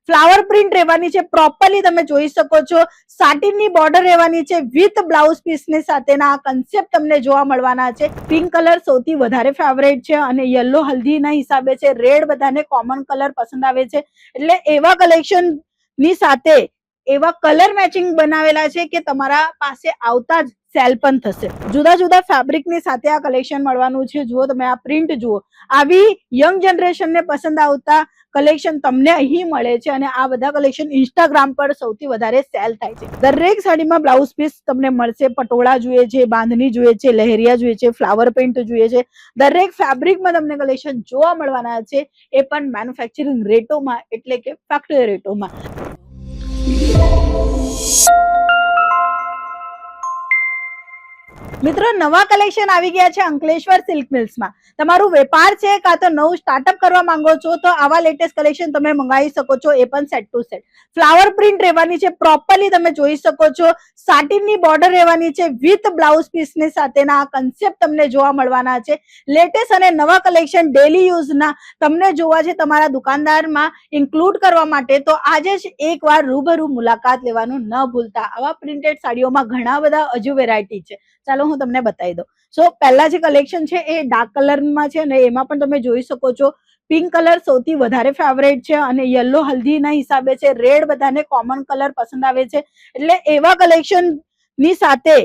Flower print રહેવાની છે, properly તમે જોઈ શકો છો. સાટિનની બોર્ડર રહેવાની છે વિથ બ્લાઉઝ પીસની સાથેના આ કન્સેપ્ટ તમને જોવા મળવાના છે. પિંક કલર સૌથી વધારે ફેવરેટ છે અને યલો હલ્દીના હિસાબે છે. રેડ બધાને કોમન કલર પસંદ આવે છે, એટલે એવા કલેક્શન ની સાથે એવા કલર મેચિંગ બનાવેલા છે કે તમારા પાસે આવતા જ સેલ પણ થશે. જુદા જુદા ફેબ્રિક ની સાથે આ કલેક્શન મળવાનું છે. જુઓ તમે આ પ્રિન્ટ જુઓ, આવી યંગ જનરેશન ને પસંદ આવતા કલેક્શન તમને અહીં મળે છે અને આ બધા કલેક્શન ઇન્સ્ટાગ્રામ પર સૌથી વધારે સેલ થાય છે. દરેક સાડીમાં બ્લાઉઝ પીસ તમને મળશે. પટોળા જોઈએ છે, બાંધણી જોઈએ છે, લહેરિયા જોઈએ છે, ફ્લાવર પ્રિન્ટ જોઈએ છે. દરેક ફેબ્રિકમાં તમને કલેક્શન જોવા મળવાના છે, એ પણ મેન્યુફેક્ચરિંગ રેટોમાં, એટલે કે ફેક્ટરી રેટોમાં. મિત્રો, નવા કલેક્શન આવી ગયા છે અંકલેશ્વર સિલ્ક મિલ્સમાં. તમારું વેપાર છે કાં તો નવું સ્ટાર્ટઅપ કરવા માંગો છો તો આવા લેટેસ્ટ કલેક્શન તમે મંગાવી શકો છો, એ પણ set to set. Flower print રહેવાની છે, પ્રોપરલી તમે જોઈ શકો છો. સાટિનની બોર્ડર રહેવાની છે વિથ બ્લાઉઝ પીસની સાથેના આ કન્સેપ્ટ તમને જોવા મળવાના છે. લેટેસ્ટ અને નવા કલેક્શન ડેલી યુઝના તમને જોવા છે તમારા દુકાનદારમાં ઇન્ક્લુડ કરવા માટે, તો આજે જ એકવાર રૂબરૂ મુલાકાત લેવાનું ન ભૂલતા. આવા પ્રિન્ટેડ સાડીઓમાં ઘણા બધા હજુ વેરાયટી છે, ચાલો હું તમને બતાવી દઉં. સો પહેલા જે કલેક્શન છે એ ડાર્ક કલરમાં છે અને એમાં પણ તમે જોઈ શકો છો પિંક કલર સૌથી વધારે ફેવરેટ છે અને યલો હલ્દીના હિસાબે છે. રેડ બધાને કોમન કલર પસંદ આવે છે, એટલે એવા કલેક્શન ની સાથે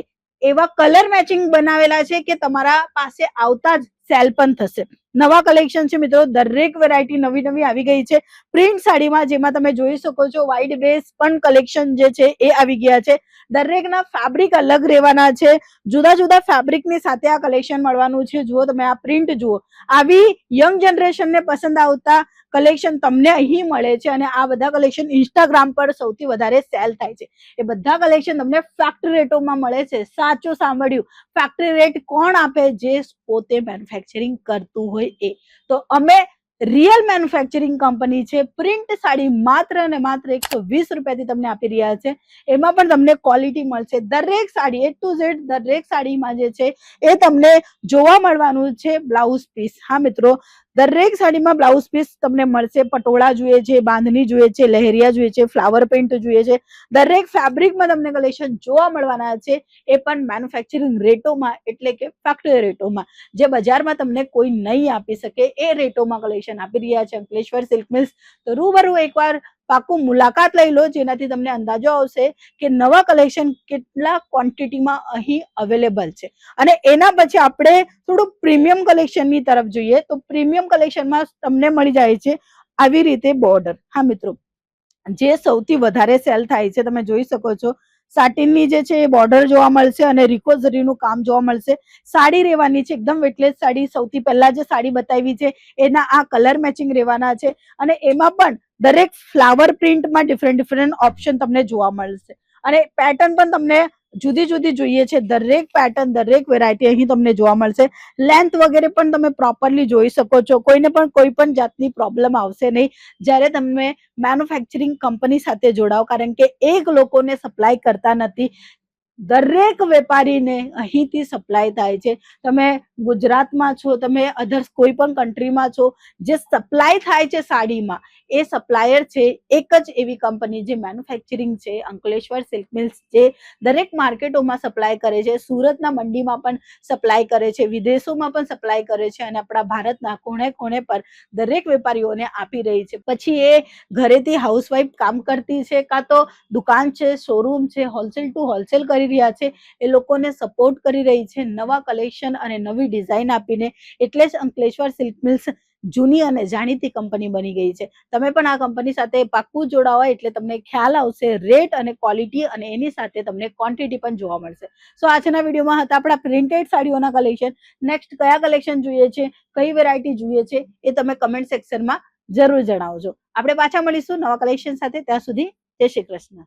એવા કલર મેચિંગ બનાવેલા છે કે તમારા પાસે આવતા જ સેલ પણ થશે. નવા કલેક્શન છે મિત્રો, દરેક વેરાયટી નવી નવી આવી ગઈ છે પ્રિન્ટ સાડીમાં, જેમાં તમે જોઈ શકો છો વ્હાઈટ બેઝ પણ કલેક્શન જે છે એ આવી ગયા છે. દરેકના ફેબ્રિક અલગ રહેવાના છે. જુદા જુદા ફેબ્રિકની સાથે આ કલેક્શન મળવાનું છે. જુઓ તમે આ પ્રિન્ટ જુઓ, આવી યંગ જનરેશનને પસંદ આવતા કલેક્શન તમને અહીં મળે છે અને આ બધા કલેક્શન ઇન્સ્ટાગ્રામ પર સૌથી વધારે સેલ થાય છે. એ બધા કલેક્શન તમને ફેક્ટરી રેટોમાં મળે છે. સાચું સાંભળ્યું, ફેક્ટરી રેટ કોણ આપે? જે પોતે મેન્યુફેક્ચરિંગ કરતું હોય એ. તો અમે રિયલ મેન્યુફેક્ચરિંગ કંપની છે. પ્રિન્ટ સાડી માત્ર ને માત્ર 120 રૂપિયાથી તમને આપી રહ્યા છે. એમાં પણ તમને ક્વોલિટી મળશે. દરેક સાડી A to Z, દરેક સાડીમાં જે છે એ તમને જોવા મળવાનું છે બ્લાઉઝ પીસ. હા મિત્રો, દરેક સાડીમાં બ્લાઉઝ પીસ તમને મળશે. પટોળા જોઈએ છે, બાંધણી જોઈએ છે, લહેરિયા જોઈએ છે, ફ્લાવર પ્રિન્ટ જોઈએ છે. દરેક ફેબ્રિકમાં તમને કલેક્શન જોવા મળવાના છે, એ પણ મેન્યુફેક્ચરિંગ રેટોમાં, એટલે કે ફેક્ટરી રેટોમાં. જે બજારમાં તમને કોઈ નહીં આપી શકે એ રેટોમાં કલેક્શન આપી રહ્યા છે અંકલેશ્વર સિલ્ક મિલ્સ. તો રૂબરૂ એકવાર પાકું મુલાકાત લઈ લો, જેનાથી તમને અંદાજો આવશે કે નવા કલેક્શન કેટલા ક્વોન્ટિટીમાં અહીં અવેલેબલ છે. અને એના પછી આપણે થોડું પ્રીમિયમ કલેક્શનની તરફ જોઈએ તો પ્રીમિયમ કલેક્શનમાં તમને મળી જાય છે આવી રીતે બોર્ડર. હા મિત્રો, જે સૌથી વધારે સેલ થાય છે, તમે જોઈ શકો છો સાટિનની જે છે એ બોર્ડર જોવા મળશે અને રિકોઝરીનું કામ જોવા મળશે. સાડી રહેવાની છે એકદમ વેટલેસ સાડી. સૌથી પહેલા જે સાડી બતાવી છે એના આ કલર મેચિંગ રહેવાના છે અને એમાં પણ દરેક ફ્લાવર પ્રિન્ટમાં ડિફરન્ટ ઓપ્શન તમને જોવા મળશે અને પેટર્ન પણ તમને જુદી જુદી જોઈએ છે. દરેક પેટર્ન, દરેક વેરાયટી અહીં તમને જોવા મળશે. લેન્થ વગેરે પણ તમે પ્રોપરલી જોઈ શકો છો. કોઈને પણ કોઈ પણ જાતની પ્રોબ્લેમ આવશે નહીં જ્યારે તમે મેન્યુફેક્ચરિંગ કંપની સાથે જોડાઓ, કારણ કે એક લોકોને સપ્લાય કરતા નથી, દરેક વેપારીને અહીંથી સપ્લાય થાય છે. તમે ગુજરાતમાં છો, તમે અધર્સ કોઈ પણ કન્ટ્રીમાં છો, જે સપ્લાય થાય છે સાડીમાં, એ સપ્લાયર છે એક જ એવી કંપની જે મેન્યુફેક્ચરિંગ છે અંકલેશ્વર સિલ્ક મિલ્સ, જે દરેક માર્કેટોમાં સપ્લાય કરે છે. સુરતના મંડીમાં પણ સપ્લાય કરે છે, વિદેશોમાં પણ સપ્લાય કરે છે અને આપણા ભારતના કોણે કોણે પર દરેક વેપારીઓને આપી રહી છે. પછી એ ઘરેથી હાઉસવાઈફ કામ કરતી છે કાં તો દુકાન છે, શોરૂમ છે, હોલસેલ ટુ હોલસેલ કરી રહ્યા છે, એ લોકોને સપોર્ટ કરી રહી છે નવા કલેક્શન અને નવી ડિઝાઇન આપીને. એટલે જ અંકલેશ્વર સિલ્ક મિલ્સ જૂની અને જાણીતી કંપની બની ગઈ છે. તમે પણ આ કંપની સાથે પાક્કું જોડાવા, એટલે તમને ખ્યાલ આવશે રેટ અને ક્વોલિટી, અને એની સાથે તમને ક્વોન્ટિટી પણ જોવા મળશે. સો આજના વિડીયોમાં હતા આપણા પ્રિન્ટેડ સાડીઓના કલેક્શન. નેક્સ્ટ કયા કલેક્શન જોઈએ છે, કઈ વેરાયટી જોઈએ છે, એ તમે કમેન્ટ સેક્શનમાં જરૂર જણાવજો. આપણે પાછા મળીશું નવા કલેક્શન સાથે. ત્યાં સુધી જય શ્રી કૃષ્ણ.